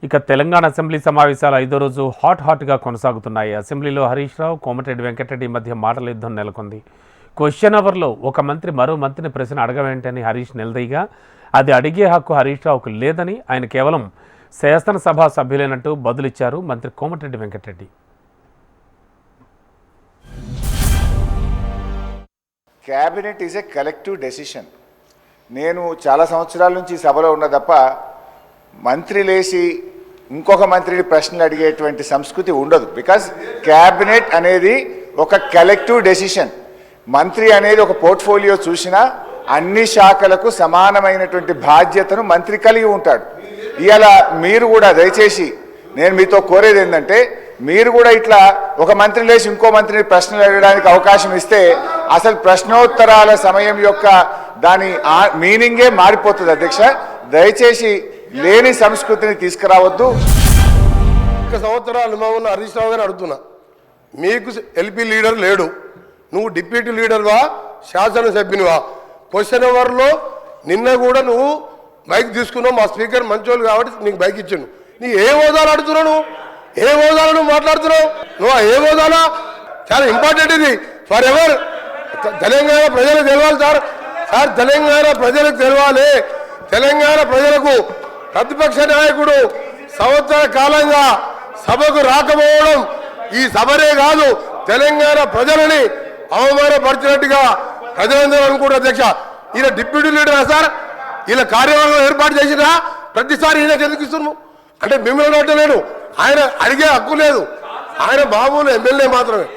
ఇక తెలంగాణ అసెంబ్లీ సమావేశాలు 5వ రోజు హాట్గా కొనసాగుతున్నాయి. అసెంబ్లీలో హరీష్ రావు, కోమటిరెడ్డి వెంకటరెడ్డి మధ్య మాటల యుద్ధం నెలకొంది. క్వశ్చన్ అవర్లో ఒక మంత్రి మరో మంత్రిని ప్రశ్న అడగవేంటని హరీష్ నిలదీగా, అది అడిగే హక్కు హరీష్ రావుకు లేదని, ఆయన కేవలం శాసనసభ సభ్యులేనట్టు బదులిచ్చారు మంత్రి Komatireddy Venkat Reddy. Cabinet is a collective decision. నేను చాలా సంవత్సరాల నుంచి సభలో ఉన్న తప్ప మంత్రి లేచి ఇంకొక మంత్రిని ప్రశ్నలు అడిగేటువంటి సంస్కృతి ఉండదు. బికాజ్ క్యాబినెట్ అనేది ఒక కలెక్టివ్ డెసిషన్. మంత్రి అనేది ఒక పోర్ట్ఫోలియో చూసినా అన్ని శాఖలకు సమానమైనటువంటి బాధ్యతను మంత్రి కలిగి ఉంటాడు. ఇవాళ మీరు కూడా దయచేసి నేను మీతో కోరేది ఏంటంటే, మీరు కూడా ఇట్లా ఒక మంత్రి లేచి ఇంకో మంత్రిని ప్రశ్నలు అడగడానికి అవకాశం ఇస్తే అసలు ప్రశ్నోత్తరాల సమయం యొక్క దాని మీనింగే మారిపోతుంది. అధ్యక్ష, దయచేసి లేని సంస్కృతిని తీసుకురావద్దు. ఒక సంవత్సరాలు అనుభవం ఉన్న హరీష్ రావు గారిని అడుగుతున్నా, మీకు ఎల్పీ లీడర్ లేడు, నువ్వు డిప్యూటీ లీడర్వా, శాసనసభ్యునివా? క్వశ్చన్ అవర్లో నిన్న కూడా నువ్వు మైక్ తీసుకున్నావు, మా స్పీకర్ మంచోళ్ళు కాబట్టి నీకు మైక్ ఇచ్చాను. నీ ఏ హోదాలు అడుగుతున్నావు? నువ్వు ఏ హోదాలో నువ్వు మాట్లాడుతున్నావు? నువ్వు ఏ హోదాలో? చాలా ఇంపార్టెంట్ ఇది ఫర్ ఎవర్. తెలంగాణ ప్రజలకు తెలవాలి సార్. తెలంగాణ ప్రజలకు తెలవాలి. తెలంగాణ ప్రజలకు ప్రతిపక్ష నాయకుడు సంవత్సర కాలంగా సభకు రాకపోవడం ఈ సభనే కాదు, తెలంగాణ ప్రజలని అవమానపరిచినట్టుగా ప్రజలందరూ అనుకుంటారు. అధ్యక్ష, ఈయన డిప్యూటీ లీడరా సార్? ఈయన కార్యవర్గం ఏర్పాటు చేసినా ప్రతిసారి ఈయనకి ఎందుకు ఇస్తున్నాము అంటే మిమ్మల్ని అడగలేడు. ఆయన అడిగే హక్కు లేదు. ఆయన మామూలు ఎమ్మెల్యే మాత్రమే.